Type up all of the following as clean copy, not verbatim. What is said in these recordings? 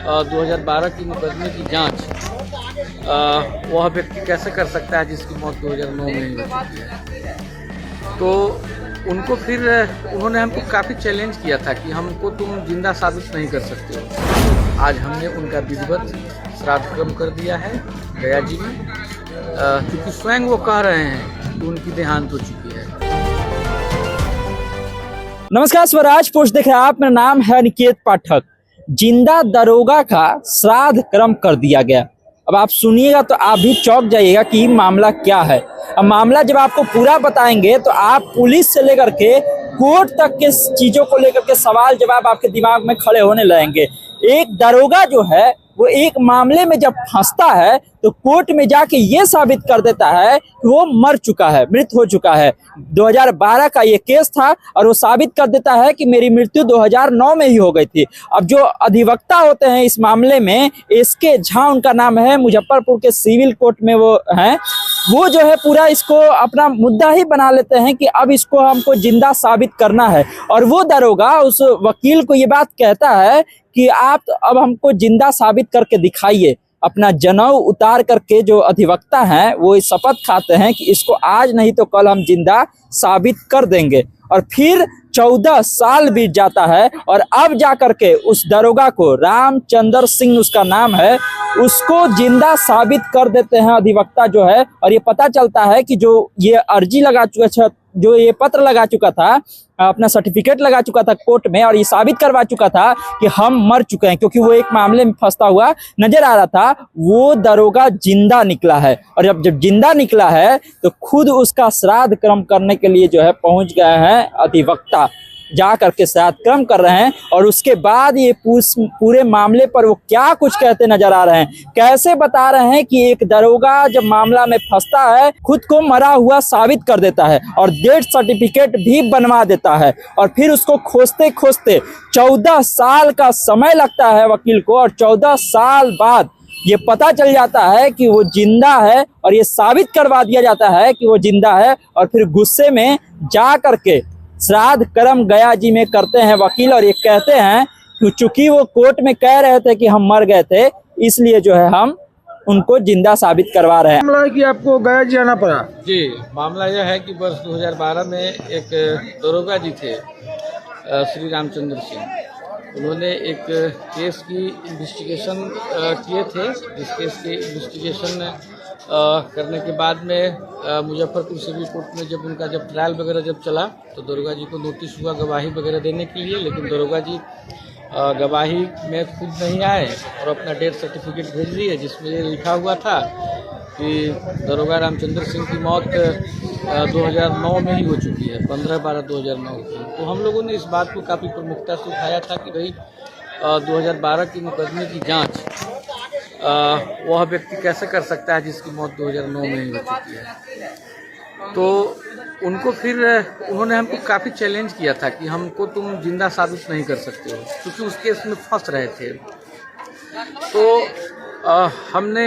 2012 की मुकदमे की जांच वह व्यक्ति कैसे कर सकता है जिसकी मौत 2009 में ही हो चुकी है। तो उनको फिर उन्होंने हमको काफ़ी चैलेंज किया था कि हमको तुम जिंदा साबित नहीं कर सकते हो। आज हमने उनका विधिवत श्राद्ध कर्म कर दिया है गया जी में, क्योंकि स्वयं वो कह रहे हैं कि उनकी देहांत हो चुकी है। नमस्कार, स्वराज पोस्ट देख रहे हैं आप। मेरा नाम है निकेत पाठक। जिंदा दरोगा का श्राद्ध कर्म कर दिया गया। अब आप सुनिएगा तो आप भी चौंक जाइएगा कि मामला क्या है। अब मामला जब आपको पूरा बताएंगे तो आप पुलिस से लेकर के कोर्ट तक के चीजों को लेकर के सवाल जवाब आपके दिमाग में खड़े होने लगेंगे। एक दरोगा जो है वो एक मामले में जब फंसता है तो कोर्ट में जाके ये साबित कर देता है कि वो मर चुका है, मृत हो चुका है। 2012 का ये केस था और वो साबित कर देता है कि मेरी मृत्यु 2009 में ही हो गई थी। अब जो अधिवक्ता होते हैं इस मामले में, एसके झा उनका नाम है, मुजफ्फरपुर के सिविल कोर्ट में वो हैं, वो जो है पूरा इसको अपना मुद्दा ही बना लेते हैं कि अब इसको हमको जिंदा साबित करना है। और वो दरोगा उस वकील को ये बात कहता है कि आप अब हमको जिंदा साबित करके दिखाइए। अपना जनेऊ उतार करके जो अधिवक्ता हैं वो शपथ खाते हैं कि इसको आज नहीं तो कल हम जिंदा साबित कर देंगे। और फिर 14 साल बीत जाता है और अब जा करके उस दरोगा को, रामचंद्र सिंह उसका नाम है, उसको जिंदा साबित कर देते हैं अधिवक्ता जो है। और ये पता चलता है कि जो ये अर्जी लगा चुका, जो ये पत्र लगा चुका था, अपना सर्टिफिकेट लगा चुका था कोर्ट में और ये साबित करवा चुका था कि हम मर चुके हैं, क्योंकि वो एक मामले में फंसता हुआ नजर आ रहा था, वो दरोगा जिंदा निकला है। और जब जिंदा निकला है तो खुद उसका श्राद्ध कर्म करने के लिए जो है पहुंच गए हैं अधिवक्ता, जा करके श्राद्ध कर्म कर रहे हैं। और उसके बाद ये पूरे मामले पर वो क्या कुछ कहते नजर आ रहे हैं, कैसे बता रहे हैं कि एक दरोगा जब मामला में फंसता है खुद को मरा हुआ साबित कर देता है और डेथ सर्टिफिकेट भी बनवा देता है। और फिर उसको खोजते खोजते 14 साल का समय लगता है वकील को, और 14 साल बाद ये पता चल जाता है कि वो जिंदा है और ये साबित करवा दिया जाता है कि वो जिंदा है। और फिर गुस्से में जा करके श्राद्ध कर्म गया जी में करते हैं वकील, और ये कहते हैं कि चूंकि वो कोर्ट में कह रहे थे कि हम मर गए थे, इसलिए जो है हम उनको जिंदा साबित करवा रहे हैं। मामला है कि आपको गया जी आना पड़ा। जी, मामला यह है कि वर्ष 2012 में एक दरोगा जी थे, श्री रामचंद्र सिंह। उन्होंने एक केस की इन्वेस्टिगेशन किए थे। इस केस की इन्वेस्टिगेशन करने के बाद में मुजफ्फरपुर सिविल कोर्ट में जब उनका ट्रायल वगैरह जब चला तो दरोगा जी को नोटिस हुआ गवाही वगैरह देने के लिए, लेकिन दरोगा जी गवाही में खुद नहीं आए और अपना डेथ सर्टिफिकेट भेज दिए, जिसमें ये लिखा हुआ था कि दरोगा रामचंद्र सिंह की मौत 2009 में ही हो चुकी है, 15/12/2009 की। तो हम लोगों ने इस बात को काफ़ी प्रमुखता से उठाया था कि भाई 2012 की मुकदमे की जांच वह व्यक्ति कैसे कर सकता है जिसकी मौत 2009 में ही हो चुकी है। तो उनको फिर उन्होंने हमको काफ़ी चैलेंज किया था कि हमको तुम जिंदा साबित नहीं कर सकते हो, क्योंकि उस केस में फंस रहे थे। तो हमने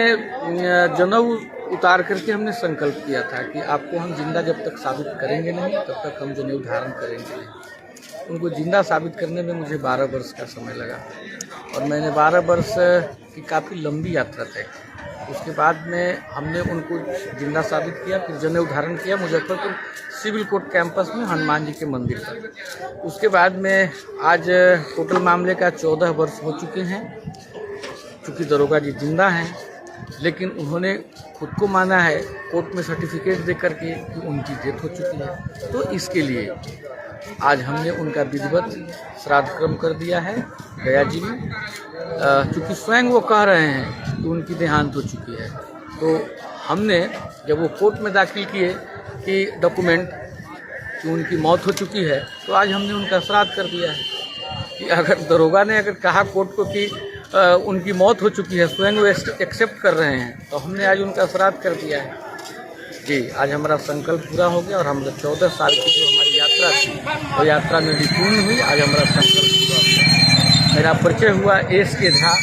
जनेऊ उतार करके हमने संकल्प किया था कि आपको हम जिंदा जब तक साबित करेंगे नहीं तब तक हम जनेऊ धारण करेंगे नहीं। उनको जिंदा साबित करने में मुझे 12 वर्ष का समय लगा और मैंने 12 वर्ष की काफ़ी लंबी यात्रा तय की। उसके बाद में हमने उनको जिंदा साबित किया, फिर जनेऊ धारण किया मुजफ्फरपुर सिविल कोर्ट कैंपस में हनुमान जी के मंदिर पर। उसके बाद में आज टोटल मामले का 14 वर्ष हो चुके हैं। चूँकि दरोगा जी जिंदा हैं, लेकिन उन्होंने खुद को माना है कोर्ट में सर्टिफिकेट दे करके कि उनकी डेथ हो चुकी है। तो इसके लिए आज हमने उनका विधिवत श्राद्ध कर्म कर दिया है गया जी में, क्योंकि स्वयं वो कह रहे हैं कि उनकी देहांत हो चुकी है। तो हमने जब वो कोर्ट में दाखिल किए कि डॉक्यूमेंट कि उनकी मौत हो चुकी है, तो आज हमने उनका श्राद्ध कर दिया है। कि अगर दरोगा ने अगर कहा कोर्ट को कि उनकी मौत हो चुकी है, स्वयं वो एक्सेप्ट कर रहे हैं, तो हमने आज उनका श्राद्ध कर दिया है। जी, आज हमारा संकल्प पूरा हो गया और हम 14 साल की जो हमारी यात्रा थी वो यात्रा मेरी पूर्ण हुई। आज हमारा संकल्प पूरा हो गया। मेरा परिचय हुआ एसके झा,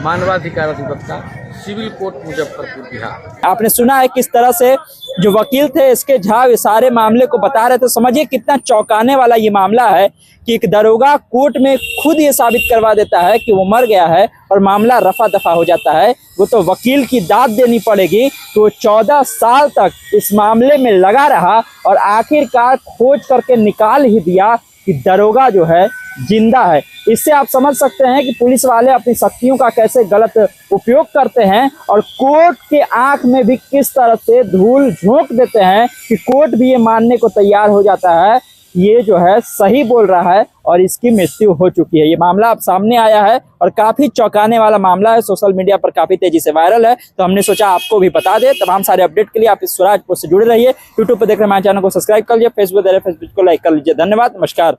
मानवाधिकार अधिवक्ता, सिविल कोर्ट मुजफ्फरपुर बिहार। आपने सुना है किस तरह से जो वकील थे एसके झा इस सारे मामले को बता रहे थे। समझिए कितना चौंकाने वाला ये मामला है कि एक दरोगा कोर्ट में खुद ये साबित करवा देता है कि वो मर गया है और मामला रफा दफा हो जाता है। वो तो वकील की दाद देनी पड़ेगी। तो 14 साल तक इस मामले में लगा रहा और आखिरकार खोज करके निकाल ही दिया कि दरोगा जो है जिंदा है। इससे आप समझ सकते हैं कि पुलिस वाले अपनी शक्तियों का कैसे गलत उपयोग करते हैं और कोर्ट के आंख में भी किस तरह से धूल झोंक देते हैं कि कोर्ट भी ये मानने को तैयार हो जाता है ये जो है सही बोल रहा है और इसकी मृत्यु हो चुकी है। ये मामला अब सामने आया है और काफी चौंकाने वाला मामला है, सोशल मीडिया पर काफी तेजी से वायरल है। तो हमने सोचा आपको भी बता दें। तमाम सारे अपडेट के लिए आप इस स्वराज पोस्ट से जुड़े रहिए। यूट्यूब पर देख रहे हमारे चैनल को सब्सक्राइब कर लीजिए, फेसबुक देख रहे फेसबुक को लाइक कर लीजिए। धन्यवाद, नमस्कार।